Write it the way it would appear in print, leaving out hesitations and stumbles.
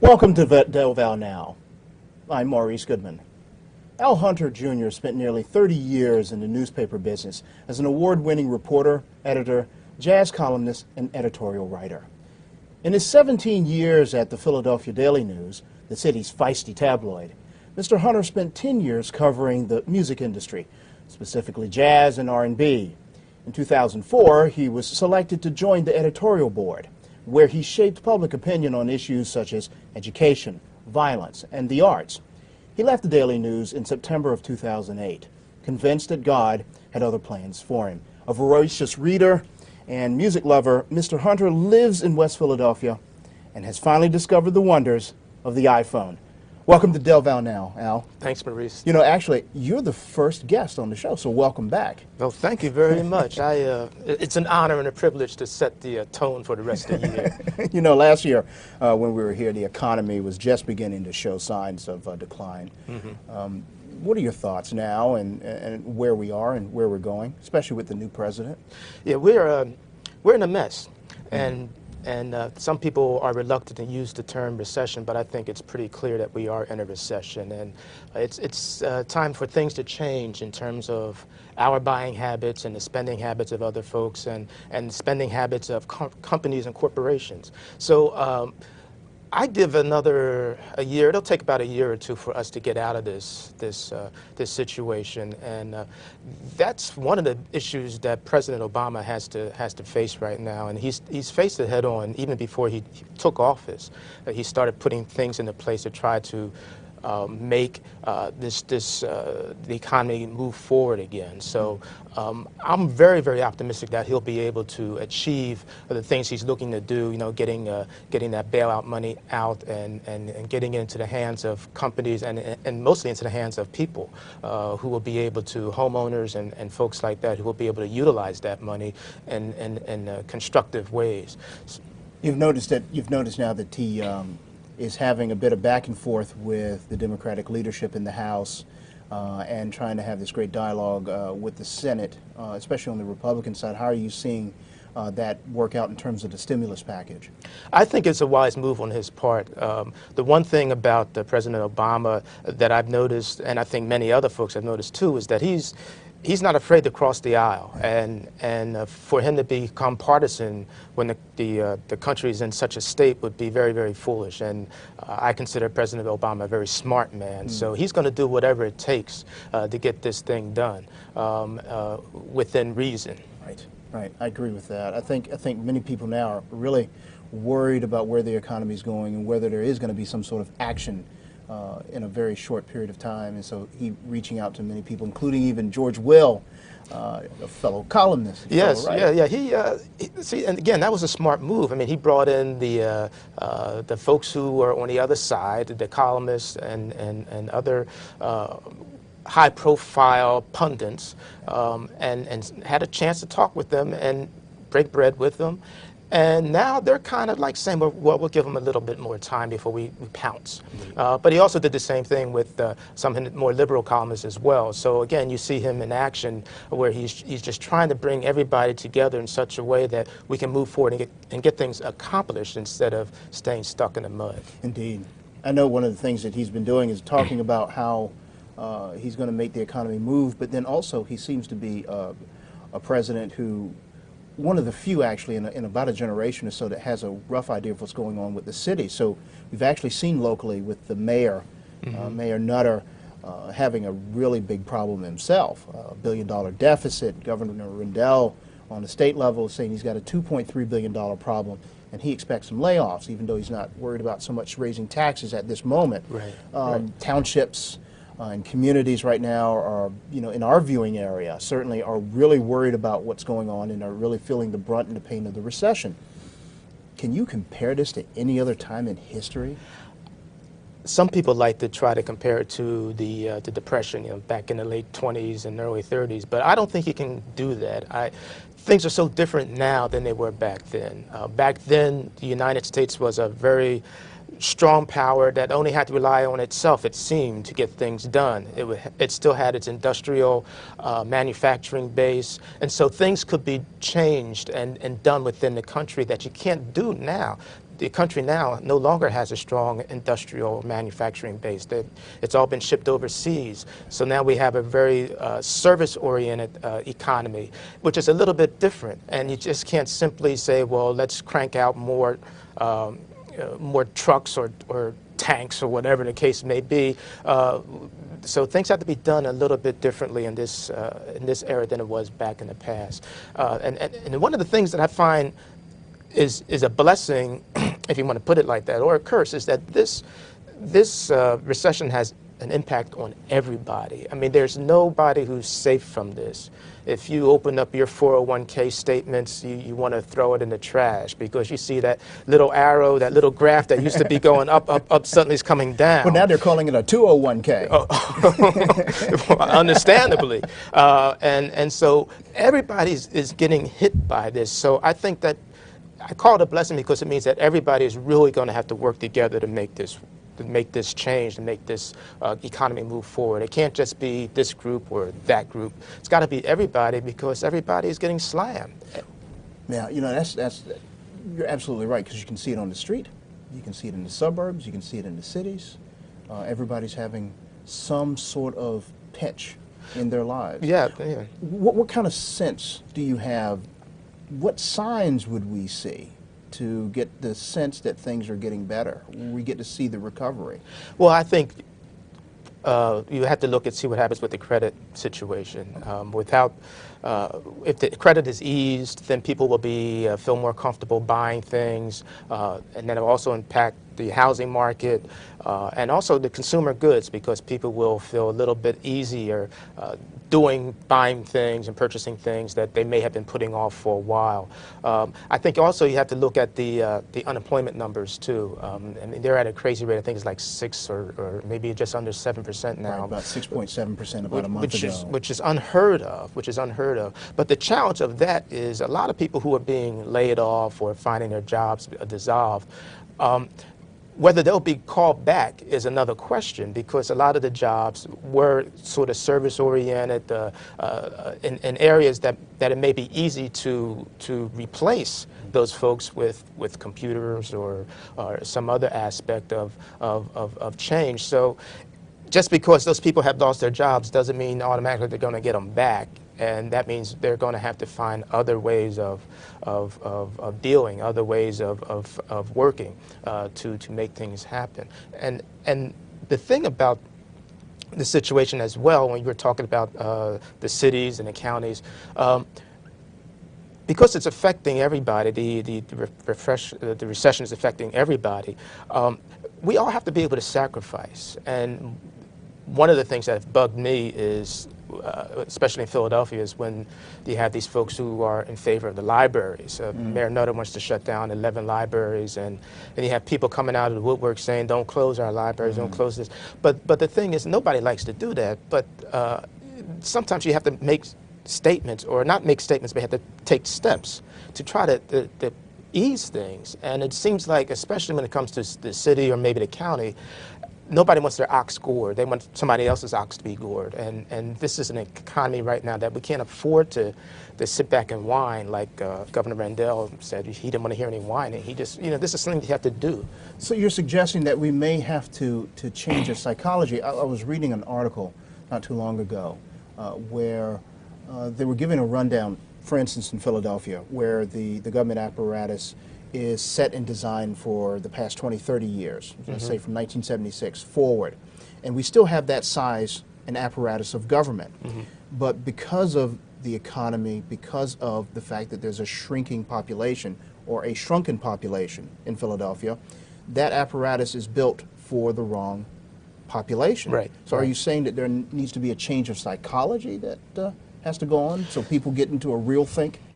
Welcome to Val Now. I'm Maurice Goodman. Al Hunter Jr. spent nearly 30 years in the newspaper business as an award-winning reporter, editor, jazz columnist, and editorial writer. In his 17 years at the Philadelphia Daily News, the city's feisty tabloid, Mr. Hunter spent 10 years covering the music industry, specifically jazz and R&B. In 2004, he was selected to join the editorial board, where he shaped public opinion on issues such as education, violence, and the arts. He left the Daily News in September of 2008, convinced that God had other plans for him. A voracious reader and music lover, Mr. Hunter lives in West Philadelphia and has finally discovered the wonders of the iPhone. Welcome to Val Now, Al. Thanks, Maurice. You know, actually, you're the first guest on the show, so welcome back. Well, thank you very much. It's an honor and a privilege to set the tone for the rest of the year. You know, last year when we were here, the economy was just beginning to show signs of decline. Mm-hmm. What are your thoughts now and where we are and where we're going, especially with the new president? Yeah, we're in a mess. And some people are reluctant to use the term recession, but I think it's pretty clear that we are in a recession. And it's time for things to change in terms of our buying habits and the spending habits of other folks and spending habits of companies and corporations. So I give another a year. It'll take about a year or two for us to get out of this situation, and that's one of the issues that President Obama has to face right now. And he's faced it head on even before he took office. He started putting things into place to try to make the economy move forward again. So I'm very, very optimistic that he'll be able to achieve the things he's looking to do. You know, getting that bailout money out and getting it into the hands of companies and mostly into the hands of people who will be able to, homeowners and folks like that, who will be able to utilize that money in constructive ways. You've noticed now that he is having a bit of back and forth with the Democratic leadership in the House and trying to have this great dialogue with the Senate, especially on the Republican side. How are you seeing that work out in terms of the stimulus package? I think it's a wise move on his part. The one thing about President Obama that I've noticed, and I think many other folks have noticed too, is that he's not afraid to cross the aisle, and for him to become partisan when the country is in such a state would be very, very foolish. And I consider President Obama a very smart man, so he's going to do whatever it takes to get this thing done within reason. Right. I agree with that. I think many people now are really worried about where the economy is going and whether there is going to be some sort of action in a very short period of time, and so he reaching out to many people, including even George Will, a fellow columnist. Yes, fellow yeah. He see, and again, that was a smart move. I mean, he brought in the folks who were on the other side, the columnists and other high-profile pundits, and had a chance to talk with them and break bread with them. And now they're kind of like saying, well, we'll give them a little bit more time before we pounce. But he also did the same thing with some more liberal columnists as well. So again, you see him in action where he's just trying to bring everybody together in such a way that we can move forward and get things accomplished instead of staying stuck in the mud. Indeed. I know one of the things that he's been doing is talking about how he's going to make the economy move, but then also he seems to be a president who, one of the few actually in about a generation or so, that has a rough idea of what's going on with the city. So we've actually seen locally with the mayor, Mayor Nutter, having a really big problem himself, $1 billion deficit. Governor Rendell on the state level is saying he's got a $2.3 billion problem, and he expects some layoffs, even though he's not worried about so much raising taxes at this moment. Right. Townships and communities right now are, you know, in our viewing area, certainly are really worried about what's going on and are really feeling the brunt and the pain of the recession. Can you compare this to any other time in history? Some people like to try to compare it to the Depression, you know, back in the late 20s and early 30s, but I don't think you can do that. Things are so different now than they were back then. Back then, the United States was a very strong power that only had to rely on itself, it seemed, to get things done. It still had its industrial manufacturing base, and so things could be changed and done within the country that you can't do now. the country now no longer has a strong industrial manufacturing base. It's all been shipped overseas. So now we have a very service-oriented economy, which is a little bit different. And you just can't simply say, well, let's crank out more trucks or tanks or whatever the case may be. So things have to be done a little bit differently in this era than it was back in the past. And one of the things that I find is a blessing, if you want to put it like that, or a curse, is that this recession has an impact on everybody. I mean, there's nobody who's safe from this. If you open up your 401k statements, you want to throw it in the trash because you see that little arrow, that little graph that used to be going up, up, up, suddenly is coming down. Well, now they're calling it a 201k. Understandably. And so everybody is getting hit by this. So I think that I call it a blessing because it means that everybody is really going to have to work together to make this change, to make this economy move forward. It can't just be this group or that group. It's got to be everybody because everybody is getting slammed. Yeah, you know, you're absolutely right because you can see it on the street, you can see it in the suburbs, you can see it in the cities. Everybody's having some sort of pinch in their lives. Yeah. What kind of sense do you have? What signs would we see to get the sense that things are getting better? We get to see the recovery. Well, I think you have to look and see what happens with the credit situation. If the credit is eased, then people will feel more comfortable buying things, and then it will also impact the housing market and also the consumer goods because people will feel a little bit easier buying things and purchasing things that they may have been putting off for a while. I think also you have to look at the unemployment numbers too. I mean, they're at a crazy rate. I think it's like 6 or maybe just under 7% now. Right, about 6.7% about a month ago. Which is unheard of. But the challenge of that is a lot of people who are being laid off or finding their jobs dissolved. Whether they'll be called back is another question because a lot of the jobs were sort of service-oriented in areas that it may be easy to replace those folks with computers or some other aspect of change. So just because those people have lost their jobs doesn't mean automatically they're going to get them back. And that means they're going to have to find other ways of dealing, other ways of working to make things happen. And the thing about the situation as well, when you were talking about the cities and the counties, because it's affecting everybody, the recession is affecting everybody, we all have to be able to sacrifice. And one of the things that bugged me is, especially in Philadelphia, is when you have these folks who are in favor of the libraries. Mayor Nutter wants to shut down 11 libraries, and you have people coming out of the woodwork saying, don't close our libraries, don't close this. But the thing is, nobody likes to do that, but sometimes you have to make statements, or not make statements, but have to take steps to try to ease things. And it seems like, especially when it comes to the city or maybe the county, nobody wants their ox gored. They want somebody else's ox to be gored. And this is an economy right now that we can't afford to sit back and whine like Governor Rendell said. He didn't want to hear any whining. He just, this is something you have to do. So you're suggesting that we may have to change our psychology. I was reading an article not too long ago where they were giving a rundown, for instance, in Philadelphia, where the government apparatus is set and designed for the past 20, 30 years, let's say from 1976 forward. And we still have that size and apparatus of government. But because of the economy, because of the fact that there's a shrinking population or a shrunken population in Philadelphia, that apparatus is built for the wrong population. Right. So are you saying that there needs to be a change of psychology that has to go on so people get into a real think?